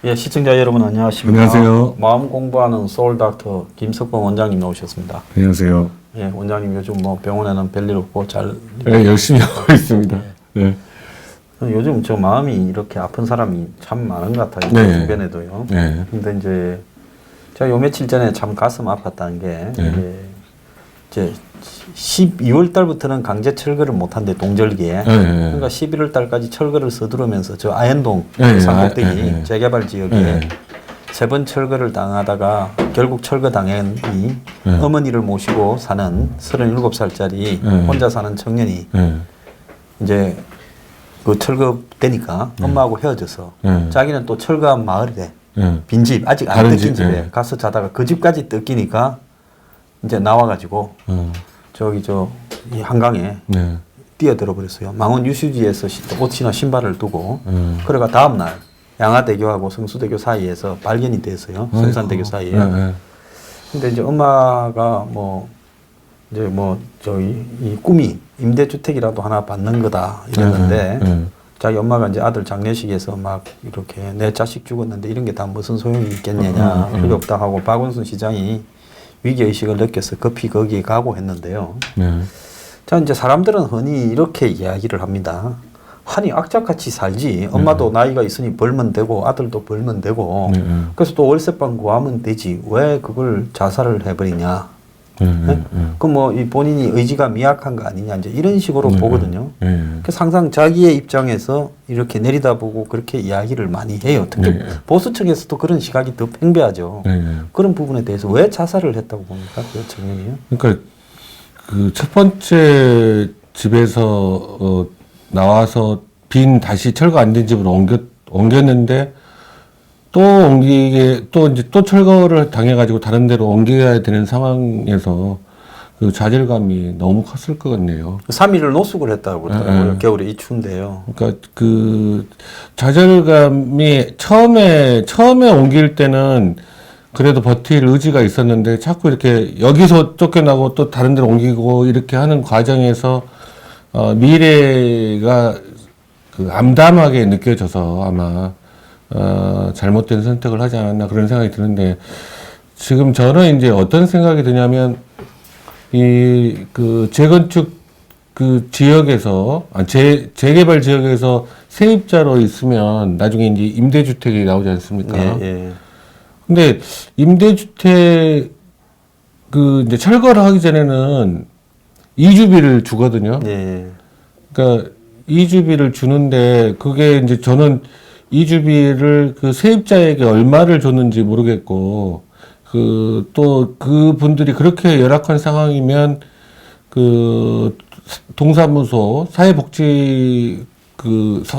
예, 시청자 여러분 안녕하십니까. 안녕하세요. 마음 공부하는 소울닥터 김석범 원장님 나오셨습니다. 안녕하세요. 예, 원장님 요즘 뭐 병원에는 별일 없고 잘. 네, 열심히 하고 있습니다. 네. 요즘 저 마음이 이렇게 아픈 사람이 참 많은 것 같아요. 네. 주변에도요. 네. 근데 이제 제가 요 며칠 전에 참 가슴 아팠다는 게 이제 12월 달부터는 강제 철거를 못 한대 동절기에. 그러니까 11월 달까지 철거를 서두르면서 저 아현동 산꼭대기 재개발 지역에 세 번 철거를 당하다가 결국 철거 당한 이 어머니를 모시고 사는 37살짜리 혼자 사는 청년이 이제 그 철거되니까 엄마하고 헤어져서 자기는 또 철거한 마을에 빈집 아직 안 뜯긴 집에 가서 자다가 그 집까지 뜯기니까 이제 나와가지고 저기 이 한강에 뛰어들어 버렸어요. 망원 유수지에서 옷이나 신발을 두고 그래가 다음 날 양화대교하고 성수대교 사이에서 발견이 됐어요. 성산대교 사이에. 근데 이제 엄마가 이 꿈이 임대주택이라도 하나 받는 거다 이랬는데 자기 엄마가 이제 아들 장례식에서 막 이렇게 내 자식 죽었는데 이런 게 다 무슨 소용이 있겠느냐 필요 없다 하고 박원순 시장이 위기의식을 느껴서 급히 거기에 가고 했는데요. 자, 이제 사람들은 흔히 이렇게 이야기를 합니다. 아니, 악착같이 살지. 엄마도 나이가 있으니 벌면 되고, 아들도 벌면 되고, 그래서 또 월세방 구하면 되지. 왜 그걸 자살을 해버리냐. 그럼 이 본인이 의지가 미약한 거 아니냐. 이제 이런 식으로 보거든요. 그래서 항상 자기의 입장에서 이렇게 내리다보고 그렇게 이야기를 많이 해요. 특히 보수 측에서도 그런 시각이 더 팽배하죠. 그런 부분에 대해서 왜 자살을 했다고 봅니까? 그 청년이요? 그러니까 그 첫 번째 집에서 나와서 다시 철거 안 된 집으로 옮겼는데 또 철거를 당해가지고 다른 데로 옮겨야 되는 상황에서 그 좌절감이 너무 컸을 것 같네요. 3일을 노숙을 했다고 그러더라고요. 겨울에 이 추운데요. 그러니까 그 좌절감이 처음에 옮길 때는 그래도 버틸 의지가 있었는데 자꾸 이렇게 여기서 쫓겨나고 또 다른 데로 옮기고 이렇게 하는 과정에서 미래가 그 암담하게 느껴져서 아마 잘못된 선택을 하지 않았나 그런 생각이 드는데 지금 저는 이제 어떤 생각이 드냐면 그 재건축 그 지역에서 재개발 지역에서 세입자로 있으면 나중에 이제 임대주택이 나오지 않습니까? 근데 임대주택 이제 철거를 하기 전에는 이주비를 주거든요. 그러니까 이주비를 주는데 그게 이제 저는 이주비를 그 세입자에게 얼마를 줬는지 모르겠고 또 그분들이 그렇게 열악한 상황이면 그 동사무소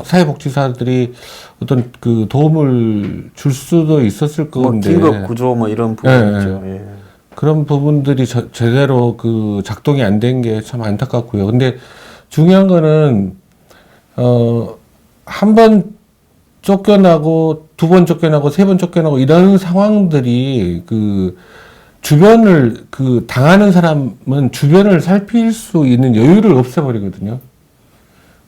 사회복지사들이 어떤 그 도움을 줄 수도 있었을 건데 긴급 구조 이런 부분이죠. 그런 부분들이 제대로 그 작동이 안 된 게 참 안타깝고요. 근데 중요한 거는 한 번 쫓겨나고 두 번 쫓겨나고 세 번 쫓겨나고 이런 상황들이 그 주변을 당하는 사람은 주변을 살필 수 있는 여유를 없애버리거든요.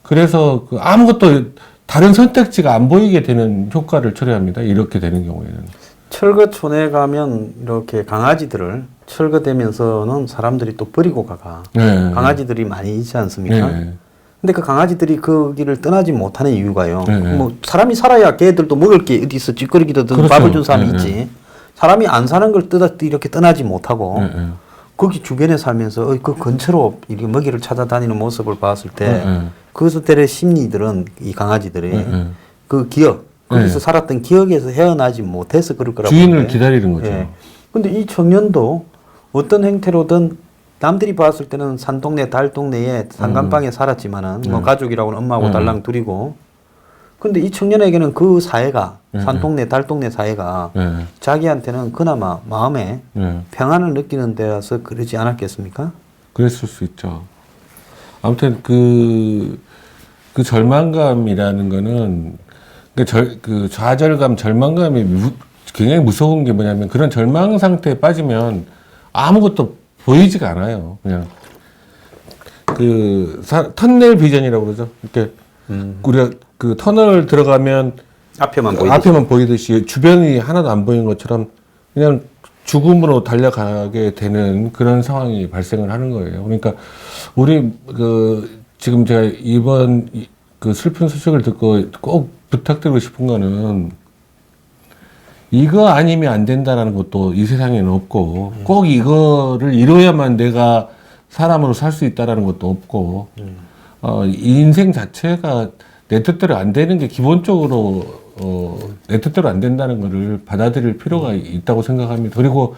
그래서 아무것도 다른 선택지가 안 보이게 되는 효과를 초래합니다. 이렇게 되는 경우에는. 철거촌에 가면 이렇게 강아지들을 철거되면서는 사람들이 또 버리고 가가. 강아지들이 많이 있지 않습니까? 근데 그 강아지들이 그 길을 떠나지 못하는 이유가요. 사람이 살아야 걔들도 먹을 게 어디 있어. 찌꺼기든 밥을 준 사람이 있지. 사람이 안 사는 걸 이렇게 떠나지 못하고 거기 주변에 살면서 그 근처로 이렇게 먹이를 찾아다니는 모습을 봤을 때 그들의 심리들은 이 강아지들이 그 기억, 거기서 살았던 기억에서 헤어나지 못해서 그럴 거라고. 주인을 기다리는 거죠. 근데 이 청년도 어떤 행태로든 남들이 봤을 때는 산동네, 달동네에 상간방에 살았지만은 가족이라고는 엄마하고 달랑 둘이고. 근데 이 청년에게는 그 사회가 산동네, 달동네 사회가 자기한테는 그나마 마음에 평안을 느끼는 데라서 그러지 않았겠습니까? 그랬을 수 있죠. 아무튼 그 절망감이라는 거는 그 좌절감, 절망감이 굉장히 무서운 게 뭐냐면 그런 절망 상태에 빠지면 아무것도 보이지가 않아요. 그냥 터널 비전이라고 그러죠. 이렇게 우리가 그 터널 들어가면 앞에만 보이듯이 주변이 하나도 안 보이는 것처럼 그냥 죽음으로 달려가게 되는 그런 상황이 발생을 하는 거예요. 그러니까 우리 지금 제가 이번 그 슬픈 소식을 듣고 꼭 부탁드리고 싶은 거는 이거 아니면 안 된다라는 것도 이 세상에는 없고 꼭 이거를 이뤄야만 내가 사람으로 살 수 있다라는 것도 없고 이 인생 자체가 내 뜻대로 안 되는 게 기본적으로 내 뜻대로 안 된다는 것을 받아들일 필요가 있다고 생각합니다. 그리고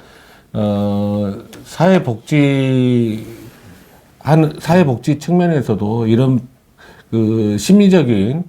사회복지 측면에서도 이런 그 심리적인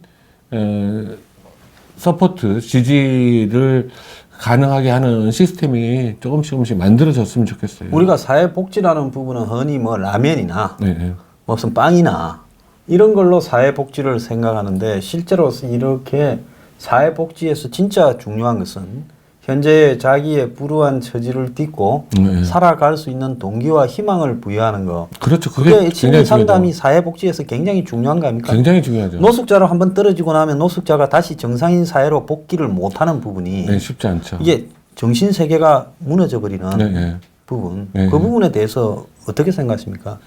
서포트, 지지를 가능하게 하는 시스템이 조금씩 만들어졌으면 좋겠어요. 우리가 사회복지라는 부분은 흔히 뭐 라면이나 네. 무슨 빵이나 이런 걸로 사회복지를 생각하는데 실제로 이렇게 사회복지에서 진짜 중요한 것은 현재 자기의 불우한 처지를 딛고 살아갈 수 있는 동기와 희망을 부여하는 거. 그렇죠. 그게 심리 상담이 사회복지에서 굉장히 중요한 거 아닙니까? 굉장히 중요하죠. 노숙자로 한번 떨어지고 나면 노숙자가 다시 정상인 사회로 복귀를 못하는 부분이 쉽지 않죠. 이게 정신 세계가 무너져 버리는 부분. 그 부분에 대해서 어떻게 생각하십니까?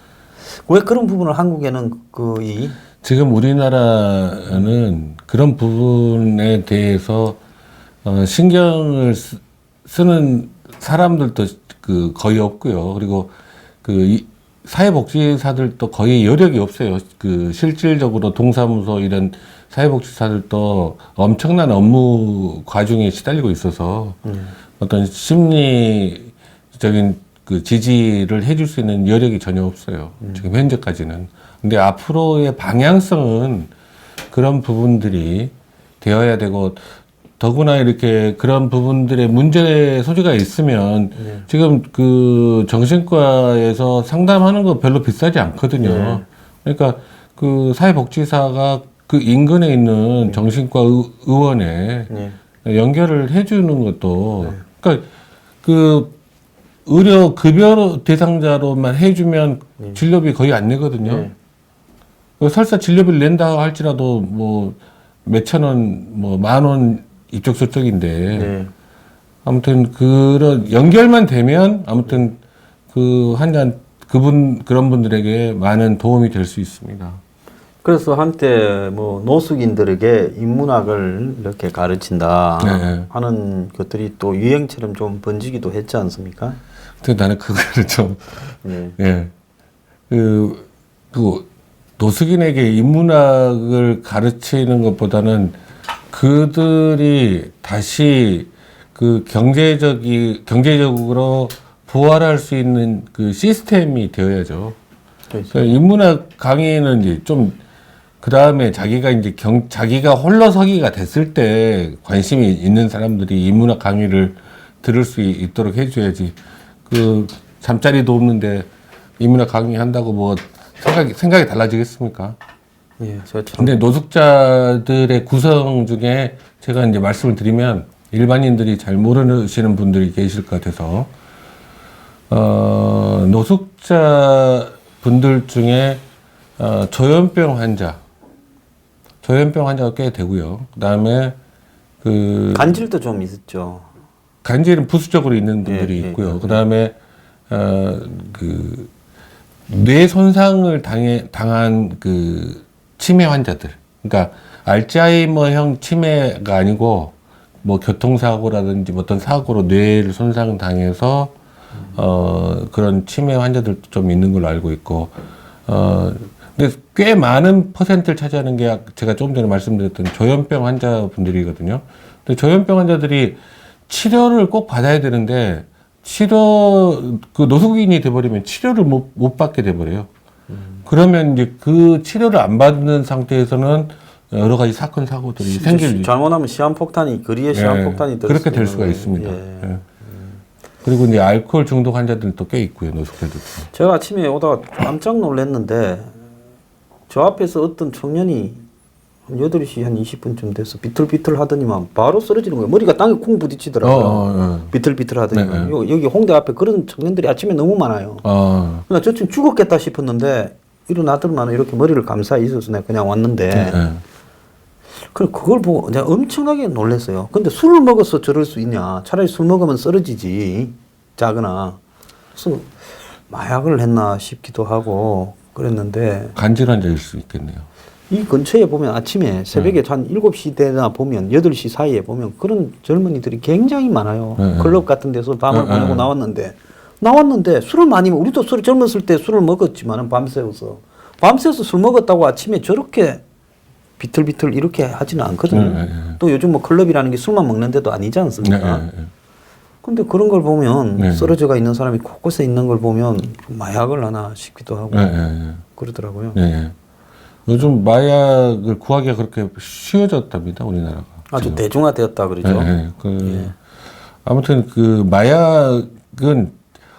왜 그런 부분을 한국에는 지금 우리나라는 그런 부분에 대해서 신경을 쓰는 사람들도 거의 없고요. 그리고 사회복지사들도 거의 여력이 없어요. 실질적으로 동사무소 이런 사회복지사들도 엄청난 업무 과중에 시달리고 있어서 어떤 심리적인 지지를 해줄 수 있는 여력이 전혀 없어요. 지금 현재까지는. 근데 앞으로의 방향성은 그런 부분들이 되어야 되고, 더구나 이렇게 그런 부분들의 문제 소지가 있으면 지금 정신과에서 상담하는 거 별로 비싸지 않거든요. 그러니까 사회복지사가 인근에 있는 정신과 의원에 연결을 해주는 것도, 그러니까 의료 급여 대상자로만 해주면 진료비 거의 안 내거든요. 설사 진료비를 낸다 할지라도 뭐 몇천 원, 뭐 만 원 이쪽 저쪽인데 아무튼 그런 연결만 되면 아무튼 그런 분들에게 많은 도움이 될 수 있습니다. 그래서 한때 뭐 노숙인들에게 인문학을 이렇게 가르친다 하는 것들이 또 유행처럼 좀 번지기도 했지 않습니까? 근데 나는 그거를 좀 노숙인에게 인문학을 가르치는 것보다는 그들이 다시 경제적으로 부활할 수 있는 시스템이 되어야죠. 그러니까 인문학 강의는 이제 좀 그다음에 자기가 홀로서기가 됐을 때 관심이 있는 사람들이 인문학 강의를 들을 수 있도록 해줘야지. 잠자리도 없는데 인문학 강의 한다고 뭐 생각이 달라지겠습니까? 근데 노숙자들의 구성 중에 제가 이제 말씀을 드리면 일반인들이 잘 모르시는 분들이 계실 것 같아서, 노숙자 분들 중에, 조현병 환자가 꽤 되고요. 그 다음에 간질도 좀 있었죠. 간질은 부수적으로 있는 분들이 있고요. 그 다음에, 뇌 손상을 당한 치매 환자들. 그러니까 알츠하이머형 치매가 아니고 뭐 교통사고라든지 어떤 사고로 뇌를 손상을 당해서 그런 치매 환자들도 좀 있는 걸로 알고 있고, 근데 꽤 많은 퍼센트를 차지하는 게 제가 조금 전에 말씀드렸던 조현병 환자분들이거든요. 근데 조현병 환자들이 치료를 꼭 받아야 되는데 노숙인이 돼버리면 치료를 못 받게 돼버려요. 그러면 이제 치료를 안 받는 상태에서는 여러 가지 사건, 사고들이 생길. 잘못하면 시한폭탄이, 거리에 시한폭탄이 그렇게 될 수가 있습니다. 그리고 이제 알코올 중독 환자들도 꽤 있고요, 노숙자들도. 제가 아침에 오다가 깜짝 놀랐는데, 저 앞에서 어떤 청년이 한 8시 한 20분쯤 돼서 비틀비틀 하더니만 바로 쓰러지는 거예요. 머리가 땅에 쿵 부딪히더라고요. 비틀비틀 하더니만. 네. 여기 홍대 앞에 그런 청년들이 아침에 너무 많아요. 그러니까 저 지금 죽었겠다 싶었는데 일어나더만 이렇게 머리를 감싸 있어서 내가 그냥 왔는데 그걸 보고 내가 엄청나게 놀랐어요. 근데 술을 먹어서 저럴 수 있냐. 차라리 술 먹으면 쓰러지지. 자거나. 그래서 마약을 했나 싶기도 하고 그랬는데 간질환자일 수 있겠네요. 이 근처에 보면 아침에 새벽에 한 7시 되나 보면 8시 사이에 보면 그런 젊은이들이 굉장히 많아요. 클럽 같은 데서 밤을 보내고 나왔는데 술을 많이 우리도 술 젊었을 때 술을 먹었지만은 밤새워서 술 먹었다고 아침에 저렇게 비틀비틀 이렇게 하지는 않거든요. 또 요즘 뭐 클럽이라는 게 술만 먹는 데도 아니지 않습니까? 근데 그런 걸 보면 쓰러져가 있는 사람이 곳곳에 있는 걸 보면 마약을 하나 싶기도 하고 그러더라고요. 요즘 마약을 구하기가 그렇게 쉬워졌답니다, 우리나라가. 아주 지금. 대중화되었다 그러죠. 아무튼 그 마약은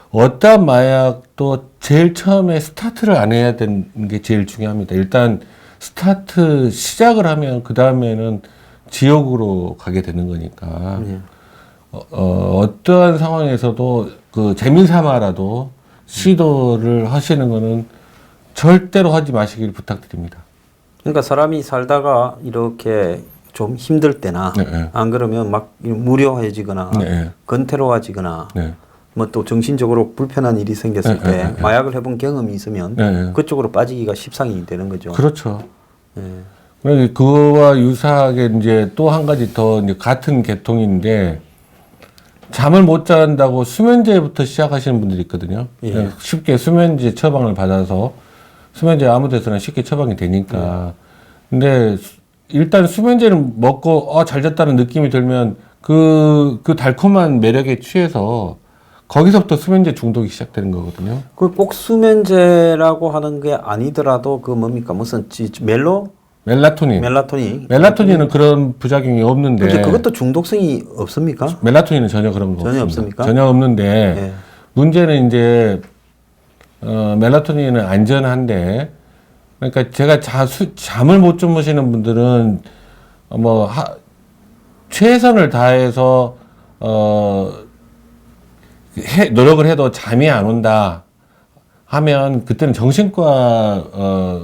어떤 마약도 제일 처음에 스타트를 안 해야 되는 게 제일 중요합니다. 일단 스타트 시작을 하면 그 다음에는 지옥으로 가게 되는 거니까 어떠한 상황에서도 그 재미삼아라도 시도를 하시는 거는 절대로 하지 마시길 부탁드립니다. 그러니까 사람이 살다가 이렇게 좀 힘들 때나 안 그러면 막 무료해지거나 건태로워지거나 뭐 또 정신적으로 불편한 일이 생겼을 때 마약을 해본 경험이 있으면 그쪽으로 빠지기가 십상이 되는 거죠. 그렇죠. 그거와 유사하게 이제 또 한 가지 더 이제 같은 계통인데 잠을 못 잔다고 수면제부터 시작하시는 분들이 있거든요. 쉽게 수면제 처방을 받아서 수면제 아무 데서나 쉽게 처방이 되니까. 근데 일단 수면제를 먹고 잘 잤다는 느낌이 들면 그 달콤한 매력에 취해서 거기서부터 수면제 중독이 시작되는 거거든요. 그 꼭 수면제라고 하는 게 아니더라도 그 뭡니까 무슨 멜라토닌은 그런 부작용이 없는데. 근데 그것도 중독성이 없습니까? 멜라토닌은 전혀 그런 거 전혀 없습니다. 없습니까? 전혀 없는데 문제는 이제 멜라토닌은 안전한데 그러니까 제가 잠을 못 주무시는 분들은 최선을 다해서 노력을 해도 잠이 안 온다 하면 그때는 정신과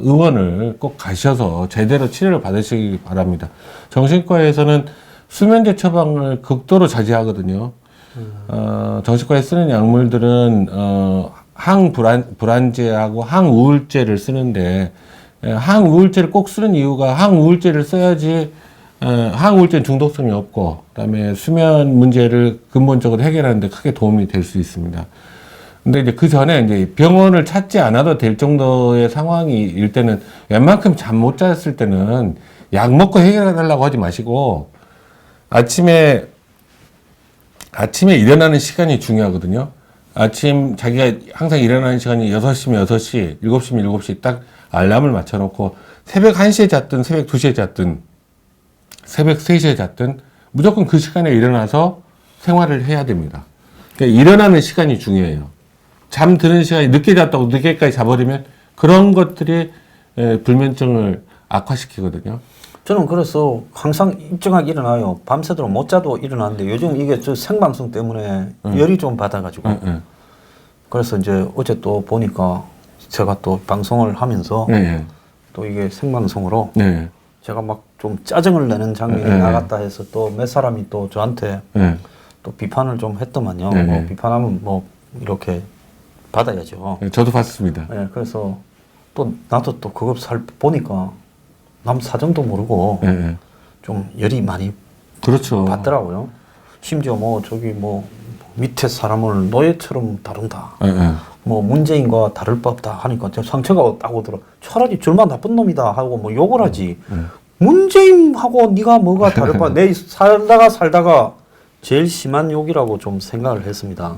의원을 꼭 가셔서 제대로 치료를 받으시기 바랍니다. 정신과에서는 수면제 처방을 극도로 자제하거든요. 정신과에 쓰는 약물들은 항불안제하고 항우울제를 쓰는데 항우울제를 꼭 쓰는 이유가 항우울제를 써야지 항우울제는 중독성이 없고 그다음에 수면 문제를 근본적으로 해결하는 데 크게 도움이 될 수 있습니다. 근데 이제 그 전에 이제 병원을 찾지 않아도 될 정도의 상황일 때는 웬만큼 잠 못 잤을 때는 약 먹고 해결해달라고 하지 마시고 아침에 일어나는 시간이 중요하거든요. 아침 자기가 항상 일어나는 시간이 6시면 6시, 7시면 7시 딱 알람을 맞춰놓고 새벽 1시에 잤든 새벽 2시에 잤든 새벽 3시에 잤든 무조건 그 시간에 일어나서 생활을 해야 됩니다. 그러니까 일어나는 시간이 중요해요. 잠드는 시간이 늦게 잤다고 늦게까지 자버리면 그런 것들이 불면증을 악화시키거든요. 저는 그래서 항상 일정하게 일어나요. 밤새도록 못 자도 일어나는데 요즘 이게 저 생방송 때문에 열이 좀 받아가지고 그래서 이제 어제 또 보니까 제가 또 방송을 하면서 또 이게 생방송으로 제가 막 좀 짜증을 내는 장면이 나갔다 해서 또 몇 사람이 또 저한테 또 비판을 좀 했더만요. 뭐 비판하면 뭐 이렇게 받아야죠. 저도 봤습니다. 그래서 또 나도 또 그거 보니까 남 사정도 모르고 좀 열이 많이 그렇죠. 받더라고요. 심지어 뭐 저기 뭐 밑에 사람을 노예처럼 다룬다. 뭐 문재인과 다를 바 없다 하니까 저 상처가 딱 오더라. 차라리 절만 나쁜 놈이다 하고 뭐 욕을 하지. 문재인하고 네가 뭐가 다를 바? 내 살다가 제일 심한 욕이라고 좀 생각을 했습니다.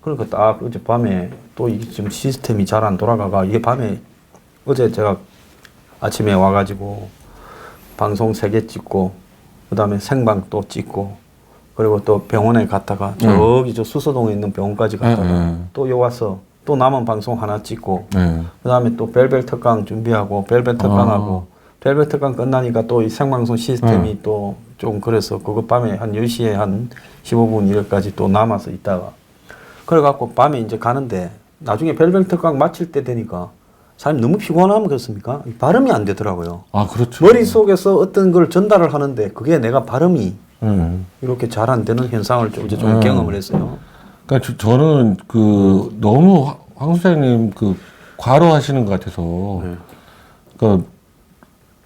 그러니까 딱 어제 밤에 또 이게 지금 시스템이 잘 안 돌아가가 이게 밤에 어제 제가 아침에 와가지고 방송 3개 찍고 그다음에 생방 또 찍고 그리고 또 병원에 갔다가 저기 저 수서동에 있는 병원까지 갔다가 또 여기 와서 또 남은 방송 하나 찍고 그다음에 또 벨벨 특강 준비하고 벨벨 특강하고 벨벨 특강 끝나니까 또 이 생방송 시스템이 또 좀 그래서 그거 밤에 한 10시에 한 15분 이래까지 또 남아서 있다가 그래갖고 밤에 이제 가는데 나중에 벨벨 특강 마칠 때 되니까 사람이 너무 피곤하면 그렇습니까? 발음이 안 되더라고요. 아, 그렇죠. 머릿속에서 어떤 걸 전달을 하는데 그게 내가 발음이 이렇게 잘 안 되는 현상을 좀 이제 좀 경험을 했어요. 그러니까 저는 그 너무 황 소장님 그 과로하시는 것 같아서 그러니까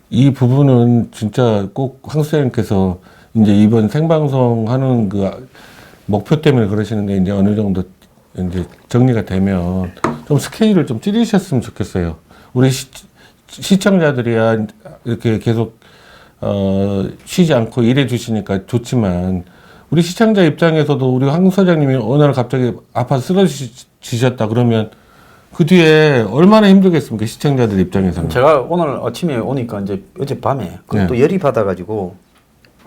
이 부분은 진짜 꼭 황 소장님께서 이제 이번 생방송 하는 그 목표 때문에 그러시는데 이제 어느 정도 이제 정리가 되면 좀 스케일을 좀 줄이셨으면 좋겠어요. 우리 시청자들이야 이렇게 계속 쉬지 않고 일해 주시니까 좋지만 우리 시청자 입장에서도 우리 황 소장님이 어느 날 갑자기 아파서 쓰러지셨다 그러면 그 뒤에 얼마나 힘들겠습니까? 시청자들 입장에서는. 제가 오늘 아침에 오니까 이제 어젯밤에 또 열이 받아가지고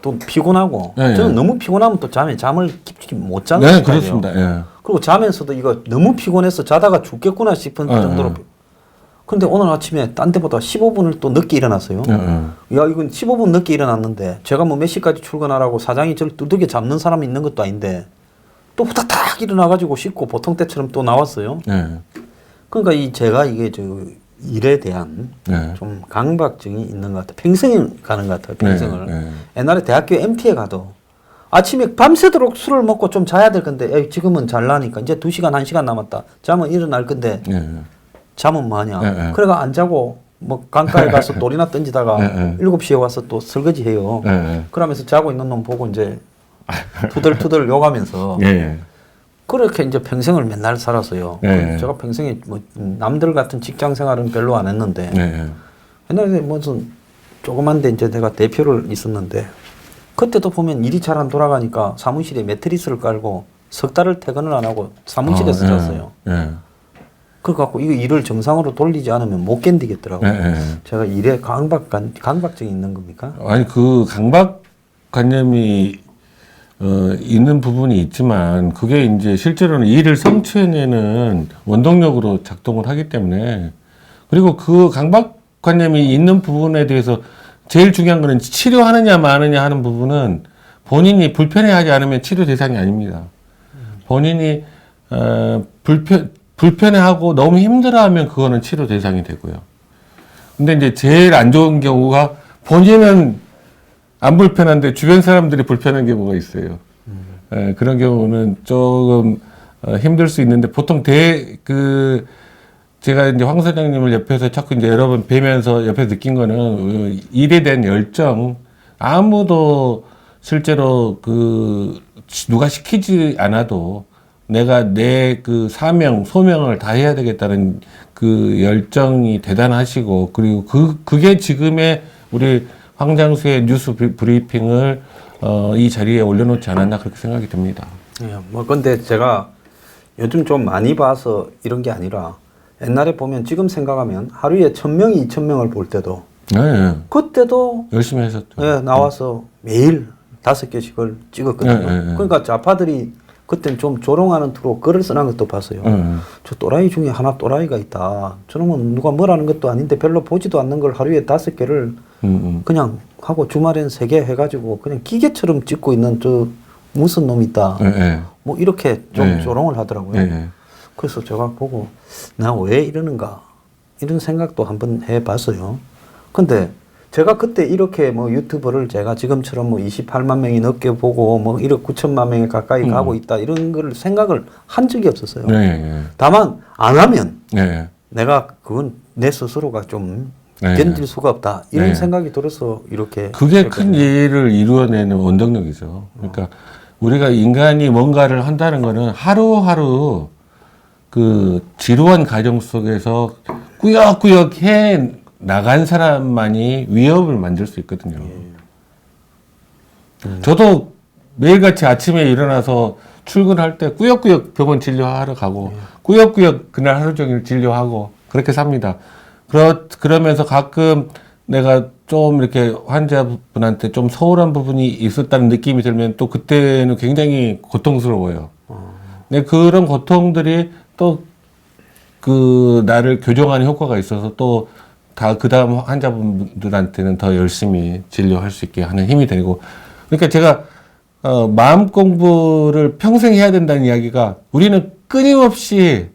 또 피곤하고 저는 너무 피곤하면 또 잠을 깊이 못 자는 네, 거예요. 그렇습니다. 예. 그리고 자면서도 이거 너무 피곤해서 자다가 죽겠구나 싶은 정도로. 근데 오늘 아침에 딴 데보다 15분을 또 늦게 일어났어요. 야, 이건 15분 늦게 일어났는데 제가 뭐 몇 시까지 출근하라고 사장이 저를 두둑이 잡는 사람이 있는 것도 아닌데 또 후다닥 일어나가지고 씻고 보통 때처럼 또 나왔어요. 그러니까 제가 이게 저 일에 대한 좀 강박증이 있는 것 같아요. 평생을 가는 것 같아요. 평생을. 옛날에 대학교 MT에 가도 아침에 밤새도록 술을 먹고 좀 자야 될 건데 에이, 지금은 잘나니까 이제 2시간 1시간 남았다. 자면 일어날 건데 잠은 뭐하냐. 그래가 안 자고 뭐 강가에 가서 돌이나 던지다가 7시에 와서 또 설거지 해요. 그러면서 자고 있는 놈 보고 이제 투덜투덜 욕하면서 그렇게 이제 평생을 맨날 살았어요. 제가 평생에 뭐 남들 같은 직장 생활은 별로 안 했는데 옛날에 무슨 조그만 데 이제 내가 대표를 있었는데 그때도 보면 일이 잘 안 돌아가니까 사무실에 매트리스를 깔고 석 달을 퇴근을 안 하고 사무실에서 잤어요. 그래갖고 이거 일을 정상으로 돌리지 않으면 못 견디겠더라고요. 제가 일에 강박증이 있는 겁니까? 아니 그 강박관념이 있는 부분이 있지만 그게 이제 실제로는 일을 성취해내는 원동력으로 작동을 하기 때문에 그리고 그 강박관념이 있는 부분에 대해서 제일 중요한 거는 치료하느냐 마느냐 하는 부분은 본인이 불편해하지 않으면 치료 대상이 아닙니다. 본인이 불편해하고 너무 힘들어하면 그거는 치료 대상이 되고요. 근데 이제 제일 안 좋은 경우가 본인은 안 불편한데 주변 사람들이 불편한 경우가 있어요. 그런 경우는 조금 힘들 수 있는데 보통 제가 이제 황 사장님을 옆에서 자꾸 이제 여러 번 뵈면서 옆에서 느낀 거는 일에 대한 열정, 아무도 실제로 누가 시키지 않아도 내가 내 그 소명을 다 해야 되겠다는 그 열정이 대단하시고 그리고 그게 지금의 우리 황장수의 뉴스 브리핑을 이 자리에 올려놓지 않았나 그렇게 생각이 듭니다. 뭐 근데 제가 요즘 좀 많이 봐서 이런 게 아니라 옛날에 보면 지금 생각하면 하루에 1000명이 2000명을 볼 때도 그때도 열심히 했었죠. 나와서 매일 5개씩을 찍었거든요. 그러니까 좌파들이 그때는 좀 조롱하는 투로 글을 써놓은 것도 봤어요. 저 또라이 중에 하나 또라이가 있다. 저놈은 누가 뭐라는 것도 아닌데 별로 보지도 않는 걸 하루에 5개를 그냥 하고 주말엔 3개 해가지고 그냥 기계처럼 찍고 있는 저 무슨 놈 있다. 뭐 이렇게 좀 조롱을 하더라고요. 그래서 제가 보고 나 왜 이러는가 이런 생각도 한번 해봤어요. 근데 제가 그때 이렇게 뭐 유튜브를 제가 지금처럼 뭐 28만 명이 넘게 보고 뭐 1억 9천만 명이 가까이 가고 있다 이런 걸 생각을 한 적이 없었어요. 다만 안 하면 내가 그건 내 스스로가 좀 견딜 수가 없다 이런 생각이 들어서 이렇게 그게 큰 일을 이루어내는 원동력이죠. 그러니까 우리가 인간이 뭔가를 한다는 거는 하루하루 그 지루한 과정 속에서 꾸역꾸역 해 나간 사람만이 위협을 만들 수 있거든요. 저도 매일같이 아침에 일어나서 출근할 때 꾸역꾸역 병원 진료하러 가고 꾸역꾸역 그날 하루 종일 진료하고 그렇게 삽니다. 그러면서 가끔 내가 좀 이렇게 환자분한테 좀 소홀한 부분이 있었다는 느낌이 들면 또 그때는 굉장히 고통스러워요. 근데 그런 고통들이 또 그 나를 교정하는 효과가 있어서 또 다 그 다음 환자분들한테는 더 열심히 진료할 수 있게 하는 힘이 되고 그러니까 제가 마음 공부를 평생 해야 된다는 이야기가 우리는 끊임없이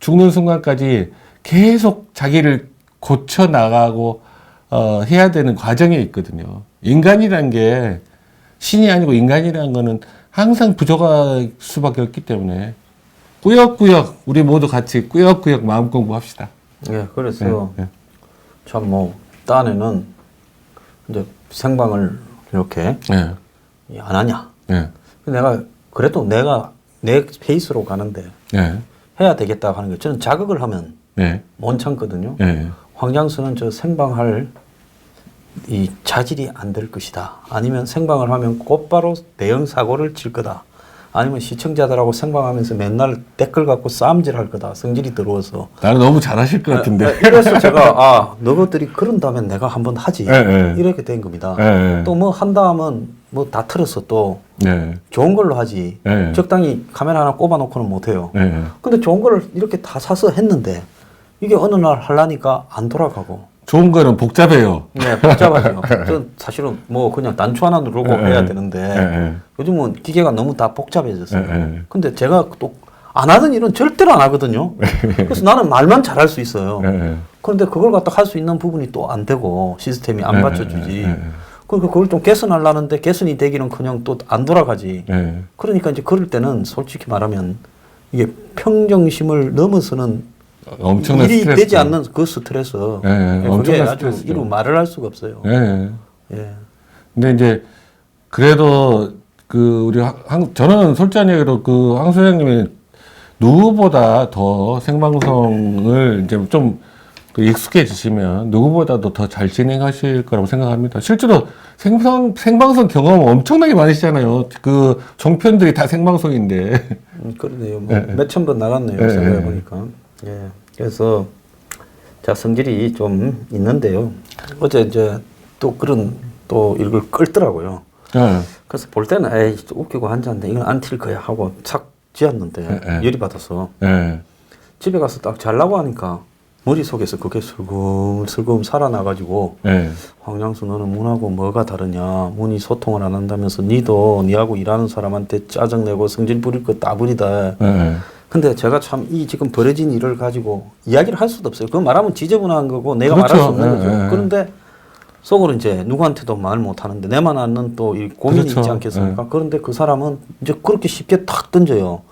죽는 순간까지 계속 자기를 고쳐 나가고 해야 되는 과정에 있거든요. 인간이란 게 신이 아니고 인간이라는 거는 항상 부족할 수밖에 없기 때문에 꾸역꾸역 우리 모두 같이 꾸역꾸역 마음 공부합시다. 예, 그래서 네. 참 뭐 딴에는 이제 생방을 이렇게 네. 안 하냐. 네. 내가 그래도 내가 내 페이스로 가는데 네. 해야 되겠다 하는 게 저는 자극을 하면 네. 못 참거든요. 네. 황장수는 저 생방할 이 자질이 안 될 것이다. 아니면 생방을 하면 곧바로 대형 사고를 칠 거다. 아니면 시청자들하고 생방하면서 맨날 댓글 갖고 싸움질 할 거다. 성질이 들어와서. 나는 너무 잘하실 것 같은데. 이래서 제가 너희들이 그런다면 내가 한번 하지. 네. 이렇게 된 겁니다. 네. 또 뭐 한다 하면 뭐 다 틀어서 또 네. 좋은 걸로 하지. 네. 적당히 카메라 하나 꼽아놓고는 못해요. 네. 근데 좋은 걸 이렇게 다 사서 했는데 이게 어느 날 하려니까 안 돌아가고. 좋은 거는 복잡해요. 네, 복잡하죠. 전 사실은 뭐 그냥 단추 하나 누르고 해야 되는데 요즘은 기계가 너무 다 복잡해졌어요. 근데 제가 또 안 하던 일은 절대로 안 하거든요. 그래서 나는 말만 잘할 수 있어요. 그런데 그걸 갖다 할 수 있는 부분이 또 안 되고 시스템이 안 받쳐주지. 그러니까 그걸 좀 개선하려는데 개선이 되기는 그냥 또 안 돌아가지. 그러니까 이제 그럴 때는 솔직히 말하면 이게 평정심을 넘어서는 엄청난 일이 스트레스. 되지 않는 그 스트레스. 그게 엄청난 아주 스트레스죠. 이루 말을 할 수가 없어요. 예. 근데 이제 그래도 그 우리 저는 솔직한 얘기로 그 황 소장님이 누구보다 더 생방송을 이제 좀 익숙해지시면 누구보다도 더 잘 진행하실 거라고 생각합니다. 실제로 생방송 경험 엄청나게 많으시잖아요. 그 종편들이 다 생방송인데. 그러네요. 뭐 몇천 번 나갔네요. 생각해 보니까. 예. 그래서 자 성질이 좀 있는데요. 어제 이제 또 그런 또 이걸 끌더라고요. 그래서 볼 때는 에이 웃기고 앉았는데 이건 안 튈 거야 하고 착 지었는데 열이 받아서 집에 가서 딱 잘라고 하니까 머릿속에서 그게 슬금슬금 살아나가지고 황장수 너는 문하고 뭐가 다르냐. 문이 소통을 안 한다면서 니도 니하고 일하는 사람한테 짜증내고 성질 부릴 거 따부리다. 근데 제가 참 이 지금 벌어진 일을 가지고 이야기를 할 수도 없어요. 그거 말하면 지저분한 거고 내가 그렇죠. 말할 수 없는 거죠. 그런데 속으로 이제 누구한테도 말 못 하는데 내만 아는 또 이 고민이 그렇죠. 있지 않겠습니까? 그런데 그 사람은 이제 그렇게 쉽게 탁 던져요.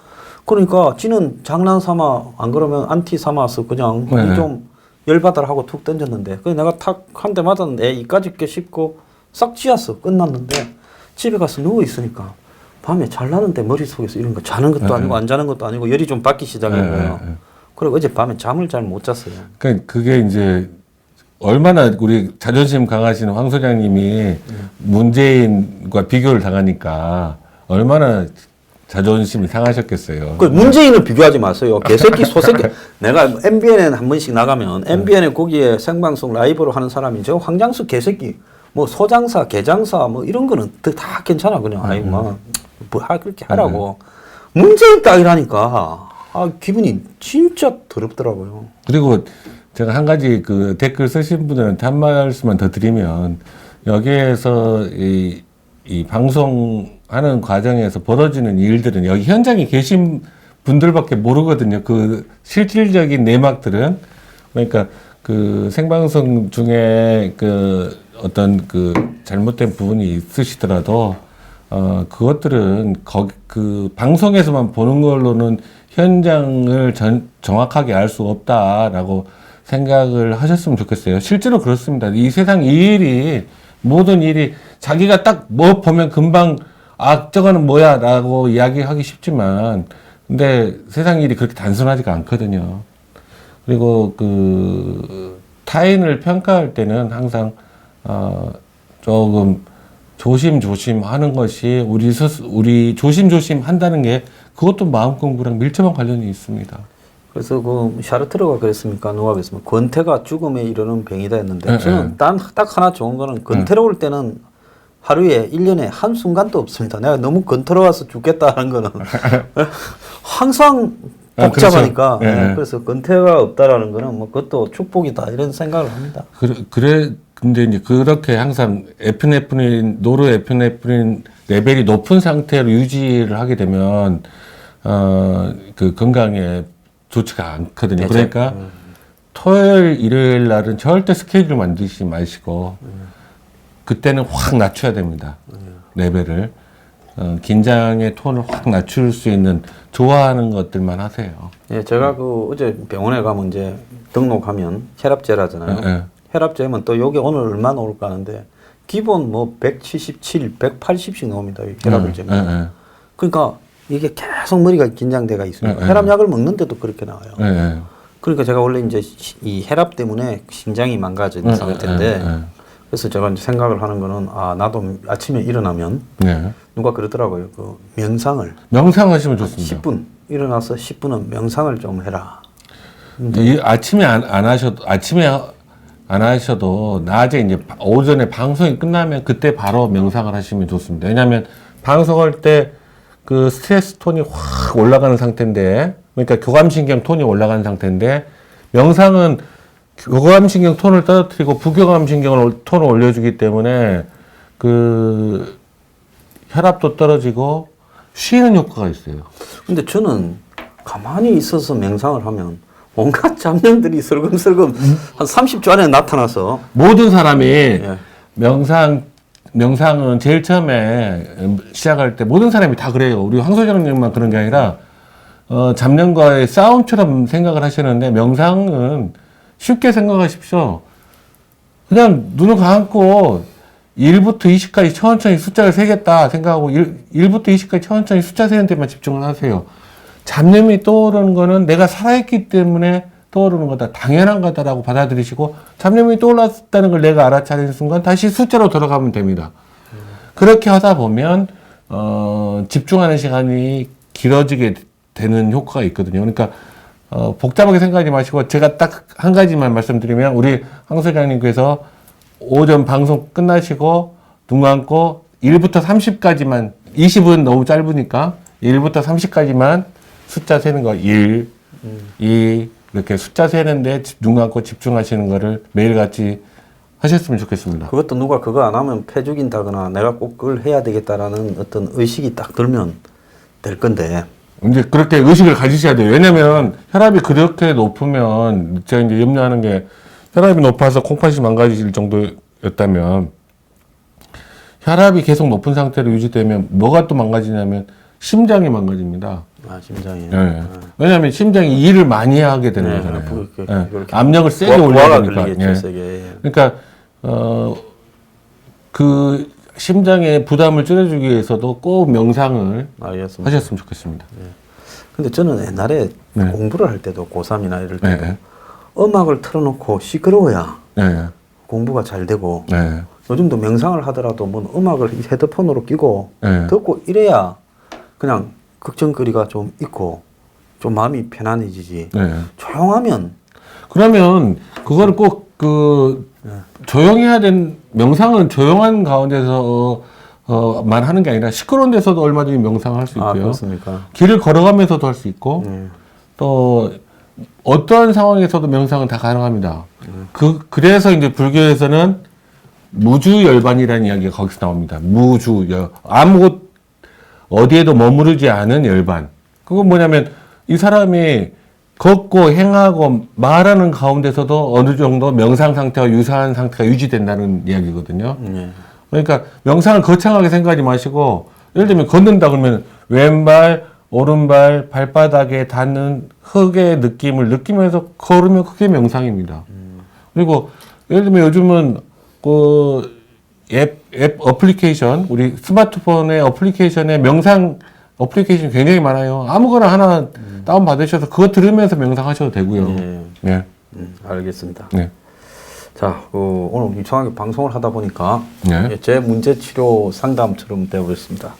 그러니까 지는 장난 삼아 안 그러면 안티 삼아서 그냥 좀 열받아라 하고 툭 던졌는데 그래서 내가 탁 한 대 맞았는데 이까짓 게 싶고 싹 쥐었어. 끝났는데 집에 가서 누워 있으니까 밤에 잘라는데 머릿속에서 이런 거 자는 것도 아니고 안 자는 것도 아니고 열이 좀 받기 시작한 거예요. 그리고 어제 밤에 잠을 잘 못 잤어요. 그러니까 그게 이제 얼마나 우리 자존심 강하신 황 소장님이 문재인과 비교를 당하니까 얼마나 자존심이 상하셨겠어요. 그 문재인을 비교하지 마세요. 개새끼, 소새끼. 내가 MBN에 한 번씩 나가면 MBN에 거기에 생방송 라이브로 하는 사람이 저 황장수 개새끼, 뭐 소장사, 개장사 뭐 이런 거는 다 괜찮아 그냥. 아이 뭐 그렇게 하라고. 문재인 딱이라니까. 아 기분이 진짜 더럽더라고요. 그리고 제가 한 가지 그 댓글 쓰신 분들한테 한 말씀만 더 드리면 여기에서 이 방송하는 과정에서 벌어지는 일들은 여기 현장에 계신 분들밖에 모르거든요. 그 실질적인 내막들은. 그러니까 그 생방송 중에 그 어떤 그 잘못된 부분이 있으시더라도 그것들은 그 방송에서만 보는 걸로는 현장을 정확하게 알 수 없다라고 생각을 하셨으면 좋겠어요. 실제로 그렇습니다. 이 세상 모든 일이 자기가 딱 뭐 보면 금방 저거는 뭐야 라고 이야기하기 쉽지만 근데 세상 일이 그렇게 단순하지가 않거든요. 그리고 그 타인을 평가할 때는 항상 조금 조심조심 하는 것이 우리 조심조심 한다는 게 그것도 마음 공부랑 밀접한 관련이 있습니다. 그래서 그 샤르트르가 그랬습니까? 누가 그랬습니까? 권태가 죽음에 이르는 병이다 했는데 저는 딱 하나 좋은 거는 권태로울 때는 하루에 1년에 한순간도 없습니다. 내가 너무 권태로워서 죽겠다 하는 거는 항상 복잡하니까. 그렇죠. 예. 그래서 근태가 없다라는 거는 뭐 그것도 축복이다 이런 생각을 합니다. 근데 이제 그렇게 항상 에피네프린, 노르에피네프린 레벨이 높은 상태로 유지를 하게 되면, 그 건강에 좋지가 않거든요. 그렇죠. 그러니까 토요일, 일요일 날은 절대 스케줄 만드시지 마시고, 그때는 확 낮춰야 됩니다. 레벨을. 긴장의 톤을 확 낮출 수 있는 좋아하는 것들만 하세요. 예, 제가 그 어제 병원에 가면 이제 등록하면 혈압제라잖아요. 예. 혈압제면 또 여기 오늘 얼마 나올까 하는데 기본 뭐 177, 180씩 나옵니다. 이 혈압을 재면. 그러니까 이게 계속 머리가 긴장돼가 있으니까 혈압약을 먹는데도 그렇게 나와요. 그러니까 제가 원래 이제 이 혈압 때문에 심장이 망가진 상태인데 그래서 제가 이제 생각을 하는 거는 아 나도 아침에 일어나면 누가 그러더라고요. 그 명상하시면 좋습니다. 10분 일어나서 10분은 명상을 좀 해라. 이 아침에 안 하셔도 낮에 이제 오전에 방송이 끝나면 그때 바로 명상을 하시면 좋습니다. 왜냐하면 방송할 때 그 스트레스 톤이 확 올라가는 상태인데, 그러니까 교감신경 톤이 올라가는 상태인데, 명상은 교감신경 톤을 떨어뜨리고 부교감신경 톤을 올려주기 때문에 그 혈압도 떨어지고 쉬는 효과가 있어요. 근데 저는 가만히 있어서 명상을 하면 온갖 잡념들이 슬금슬금 한 30초 안에 나타나서 모든 사람이 명상은 제일 처음에 시작할 때 모든 사람이 다 그래요. 우리 황소장님만 그런 게 아니라 잡념과의 싸움처럼 생각을 하시는데 명상은 쉽게 생각하십시오. 그냥 눈을 감고 1부터 20까지 천천히 숫자를 세겠다 생각하고 1부터 20까지 천천히 숫자 세는 데만 집중을 하세요. 잡념이 떠오르는 거는 내가 살아있기 때문에 떠오르는 거다. 당연한 거다라고 받아들이시고 잡념이 떠올랐다는 걸 내가 알아차리는 순간 다시 숫자로 돌아가면 됩니다. 그렇게 하다 보면 집중하는 시간이 길어지게 되는 효과가 있거든요. 그러니까 복잡하게 생각하지 마시고 제가 딱 한 가지만 말씀드리면 우리 황 소장님께서 오전 방송 끝나시고 눈 감고 1부터 30까지만 20은 너무 짧으니까 1부터 30까지만 숫자 세는 거 1, 2 이렇게 숫자 세는데 눈 감고 집중하시는 거를 매일같이 하셨으면 좋겠습니다. 그것도 누가 그거 안 하면 패 죽인다거나 내가 꼭 그걸 해야 되겠다라는 어떤 의식이 딱 들면 될 건데. 이제 그렇게 의식을 가지셔야 돼요. 왜냐면 혈압이 그렇게 높으면 제가 이제 염려하는 게 혈압이 높아서 콩팥이 망가질 정도였다면 혈압이 계속 높은 상태로 유지되면 뭐가 또 망가지냐면 심장이 망가집니다. 아, 심장이. 네. 왜냐하면 심장이 일을 많이 하게 되는 거잖아요. 압력을 세게 올려야 되니까. 그러니까 그 심장의 부담을 줄여주기 위해서도 꼭 명상을 하셨으면 좋겠습니다. 근데 저는 옛날에 공부를 할 때도 고3이나 이럴 때도 음악을 틀어놓고 시끄러워야 공부가 잘 되고 요즘도 명상을 하더라도 뭐 음악을 헤드폰으로 끼고 듣고 이래야 그냥 걱정거리가 좀 있고 좀 마음이 편안해지지. 조용하면 그러면 그거를 꼭 조용해야 된 명상은 조용한 가운데서 만 하는 게 아니라 시끄러운 데서도 얼마든지 명상을 할 수 있고요. 그렇습니까? 길을 걸어가면서도 할 수 있고 또 어떠한 상황에서도 명상은 다 가능합니다. 그래서 이제 불교에서는 무주열반이라는 이야기가 거기서 나옵니다. 아무곳 어디에도 머무르지 않은 열반. 그건 뭐냐면 이 사람이 걷고 행하고 말하는 가운데서도 어느 정도 명상 상태와 유사한 상태가 유지된다는 이야기거든요. 그러니까 명상을 거창하게 생각하지 마시고 예를 들면 걷는다 그러면 왼발, 오른발, 발바닥에 닿는 흙의 느낌을 느끼면서 걸으면 그게 명상입니다. 그리고 예를 들면 요즘은 그 앱 어플리케이션, 우리 스마트폰의 어플리케이션에 명상 어플리케이션 굉장히 많아요. 아무거나 하나 다운 받으셔서 그거 들으면서 명상하셔도 되고요. 알겠습니다. 네. 자, 오늘 이상하게 방송을 하다 보니까 네. 제 문제 치료 상담처럼 되어버렸습니다.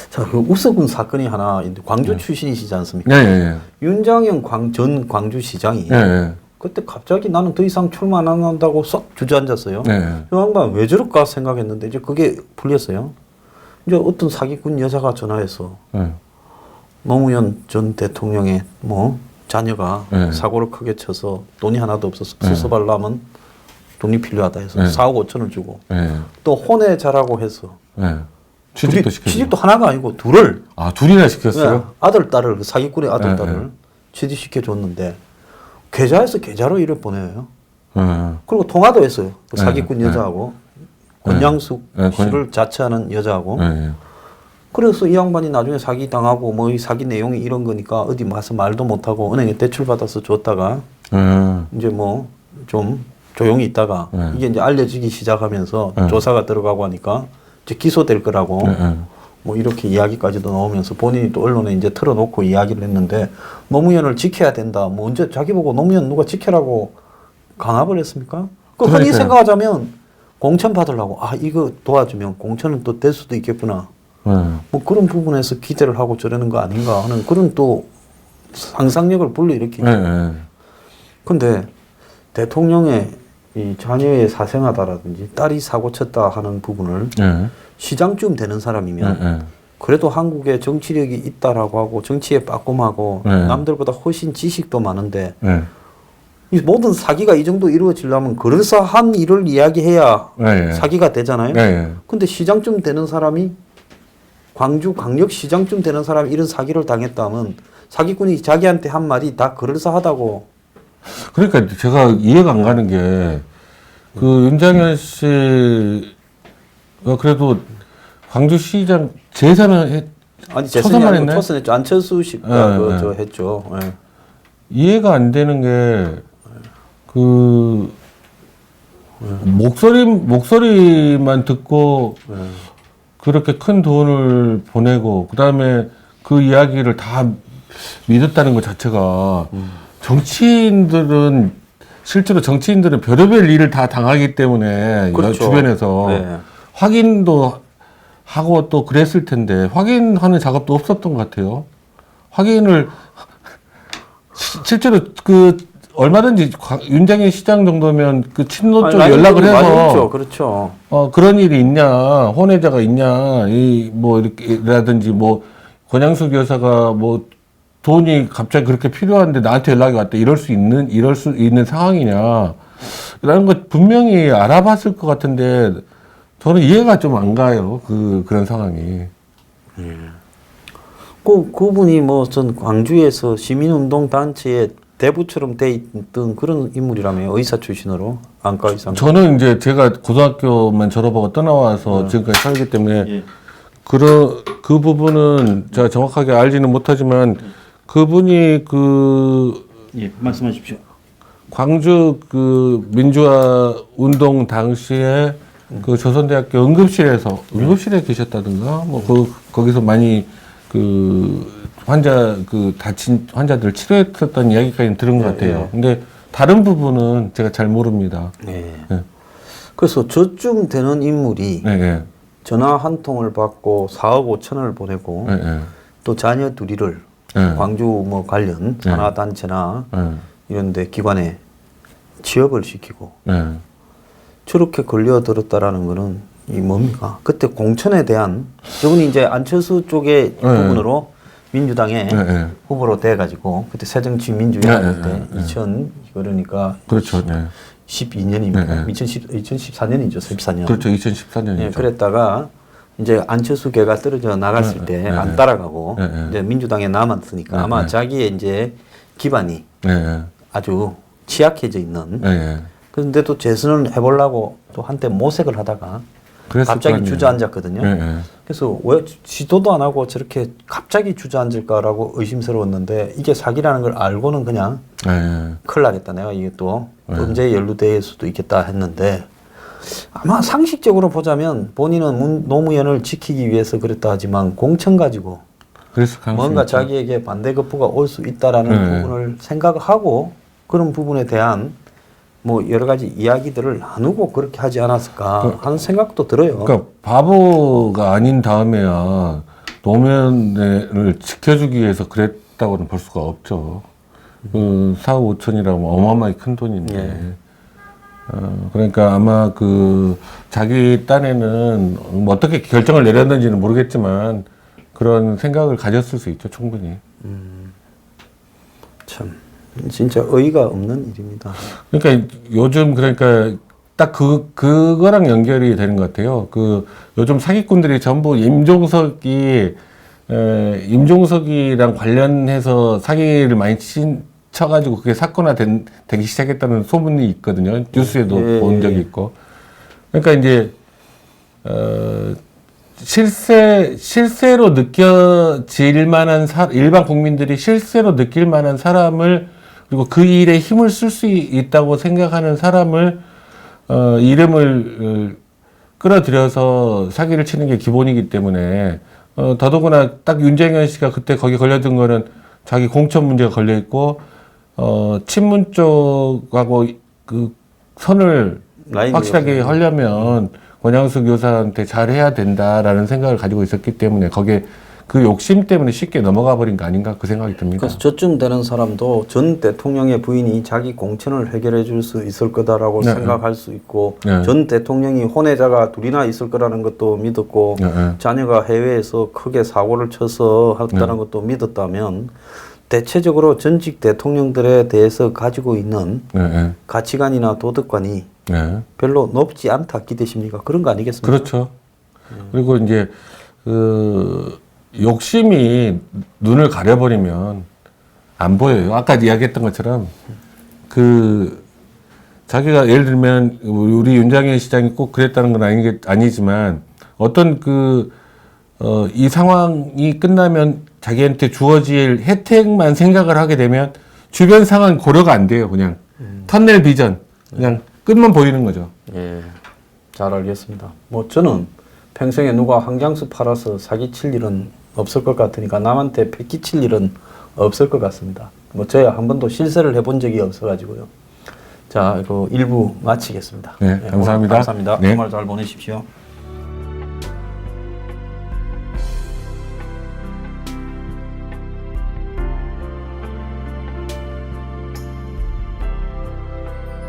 자, 그 우석군 사건이 하나 있는데 광주 출신이시지 않습니까? 윤장현 전 광주시장이 그때 갑자기 나는 더 이상 출마 안 한다고 쏙 주저앉았어요. 이 양반 왜 저럴까 생각했는데 이제 그게 풀렸어요. 이제 어떤 사기꾼 여자가 전화해서 노무현 전 대통령의 뭐 자녀가 네. 사고를 크게 쳐서 돈이 하나도 없어서 수습하려면 돈이 필요하다 해서 네. 4억 5천을 주고 네. 또 혼외 자라고 해서 네. 취직도 시켰어요. 취직도 하나가 아니고 둘을 아, 둘이나 시켰어요? 네, 아들 딸을 그 사기꾼의 아들 네, 딸을 네. 취직시켜 줬는데 계좌에서 계좌로 일을 보내요. 네. 그리고 통화도 했어요. 그 네, 사기꾼 네. 여자하고 권양숙 네, 씨를 자처하는 여자하고 네. 그래서 이 양반이 나중에 사기 당하고 뭐 이 사기 내용이 이런 거니까 어디 가서 말도 못하고 은행에 대출 받아서 줬다가 이제 뭐 좀 조용히 있다가 네. 이게 이제 알려지기 시작하면서 네. 조사가 들어가고 하니까 이제 기소될 거라고 뭐 이렇게 이야기까지도 나오면서 본인이 또 언론에 이제 틀어놓고 이야기를 했는데 노무현을 지켜야 된다. 뭐 언제 자기 보고 노무현 누가 지켜라고 강압을 했습니까? 그 흔히 그러니까요. 생각하자면 공천 받으려고 아 이거 도와주면 공천은 또 될 수도 있겠구나. 뭐 그런 부분에서 기대를 하고 저러는 거 아닌가 하는 그런 또 상상력을 불러일으키죠. 근데 대통령의 이 자녀의 사생하다라든지 딸이 사고 쳤다 하는 부분을 시장쯤 되는 사람이면 그래도 한국에 정치력이 있다라고 하고 정치에 빠꼼하고 남들보다 훨씬 지식도 많은데 이 모든 사기가 이 정도 이루어지려면 그럴싸한 일을 이야기해야 사기가 되잖아요. 근데 시장쯤 되는 사람이 광주 광역시장쯤 되는 사람이 이런 사기를 당했다면 사기꾼이 자기한테 한 말이 다 그럴싸하다고. 그러니까 제가 이해가 안 가는 게 그 윤장현 씨가 그래도 광주시장 재선을 아니 초선만 했나요? 초선했죠. 안철수 씨가 저 했죠. 네. 이해가 안 되는 게 그 목소리만 듣고 그렇게 큰 돈을 보내고 그다음에 그 이야기를 다 믿었다는 것 자체가 실제로 정치인들은 별의별 일을 다 당하기 때문에 그렇죠. 주변에서 확인도 하고 또 그랬을 텐데 확인하는 작업도 없었던 것 같아요. 확인을 실제로 그 얼마든지 윤장현 시장 정도면 그 친노 쪽 연락을 해서 그렇죠. 그런 일이 있냐, 혼외자가 있냐, 뭐 이렇게라든지 뭐 권양숙 여사가 뭐 돈이 갑자기 그렇게 필요한데 나한테 연락이 왔다 이럴 수 있는 상황이냐, 라는 거 분명히 알아봤을 것 같은데 저는 이해가 좀 안 가요. 그런 상황이. 그분이 뭐 전 광주에서 시민운동 단체의 대부처럼 돼 있던 그런 인물이라며요. 의사 출신으로 안과 의사. 저는 이제 제가 고등학교만 졸업하고 떠나와서 지금까지 살기 때문에 그 부분은 제가 정확하게 알지는 못하지만 그분이 말씀하십시오. 광주 그 민주화 운동 당시에 그 조선대학교 응급실에 계셨다든가 뭐 거기서 많이 다친 환자들 치료했었던 이야기까지 들은 것 같아요. 근데 다른 부분은 제가 잘 모릅니다. 그래서 저쯤 되는 인물이 전화 한 통을 받고 4억 5천을 보내고 또 자녀 둘이를 광주 뭐 관련 산하단체나 이런 데 기관에 취업을 시키고 저렇게 걸려들었다라는 거는 이 뭡니까? 그때 공천에 대한 저분이 이제 안철수 쪽의 부분으로 민주당의 후보로 돼가지고 그때 새정치민주연합 때 2000 그러니까 그렇죠. 12년입니까? 2014년이죠. 14년. 그렇죠. 2014년이죠. 그랬다가 이제 안철수계가 떨어져 나갔을 때 안 따라가고 이제 민주당에 남았으니까 아마 자기의 이제 기반이 아주 취약해져 있는. 그런데 또 재선을 해보려고 또 한때 모색을 하다가 갑자기 주저앉았거든요. 그래서 왜 시도도 안 하고 저렇게 갑자기 주저앉을까라고 의심스러웠는데 이게 사기라는 걸 알고는 그냥 큰일 나겠다. 내가 이게 또 범죄에 연루될 수도 있겠다 했는데 아마 상식적으로 보자면 본인은 노무현을 지키기 위해서 그랬다 하지만 공천 가지고 뭔가 자기에게 반대급부가 올 수 있다라는 부분을 생각하고 그런 부분에 대한 뭐 여러 가지 이야기들을 나누고 그렇게 하지 않았을까 하는 생각도 들어요. 그러니까 바보가 아닌 다음에야 노무현을 지켜주기 위해서 그랬다고는 볼 수가 없죠. 4억 5천이라면 어마어마하게 큰 돈인데. 그러니까 아마 자기 딴에는 뭐 어떻게 결정을 내렸는지는 모르겠지만 그런 생각을 가졌을 수 있죠, 충분히. 참 진짜 어이가 없는 일입니다. 그러니까 요즘 그러니까 딱 그거랑 연결이 되는 것 같아요. 그 요즘 사기꾼들이 전부 임종석이랑 관련해서 사기를 많이 쳐가지고 그게 사건화 되기 시작했다는 소문이 있거든요. 뉴스에도 본 적이 있고. 그러니까 이제 실세로 느껴질 만한 일반 국민들이 실세로 느낄 만한 사람을, 그리고 그 일에 힘을 쓸 수 있다고 생각하는 사람을 이름을 끌어들여서 사기를 치는 게 기본이기 때문에 더더구나 딱 윤쟁현 씨가 그때 거기 걸려든 거는 자기 공천 문제가 걸려 있고 친문 쪽하고 그 선을 확실하게 하려면 권양숙 여사한테 잘해야 된다라는 생각을 가지고 있었기 때문에 거기에 그 욕심 때문에 쉽게 넘어가 버린 거 아닌가 그 생각이 듭니다. 그래서 저쯤 되는 사람도 전 대통령의 부인이 자기 공천을 해결해 줄 수 있을 거다라고 네. 생각할 수 있고 네. 전 대통령이 혼외자가 둘이나 있을 거라는 것도 믿었고 네. 자녀가 해외에서 크게 사고를 쳐서 했다는 것도 믿었다면 대체적으로 전직 대통령들에 대해서 가지고 있는 네. 가치관이나 도덕관이 네. 별로 높지 않다 기대십니까? 그런 거 아니겠습니까? 그렇죠. 그리고 이제 욕심이 눈을 가려버리면 안 보여요. 아까 이야기했던 것처럼 자기가 예를 들면 우리 윤장현 시장이 꼭 그랬다는 건 아니지만 어떤 이 상황이 끝나면 자기한테 주어질 혜택만 생각을 하게 되면 주변 상황 고려가 안 돼요. 그냥 터널 비전 그냥 끝만 보이는 거죠. 예, 잘 알겠습니다. 뭐 저는 평생에 누가 항장수 팔아서 사기칠 일은 없을 것 같으니까 남한테 패기칠 일은 없을 것 같습니다. 뭐 저야 한 번도 실세를 해본 적이 없어가지고요. 자, 이거 1부 마치겠습니다. 네, 감사합니다. 감사합니다. 네. 주말 잘 보내십시오.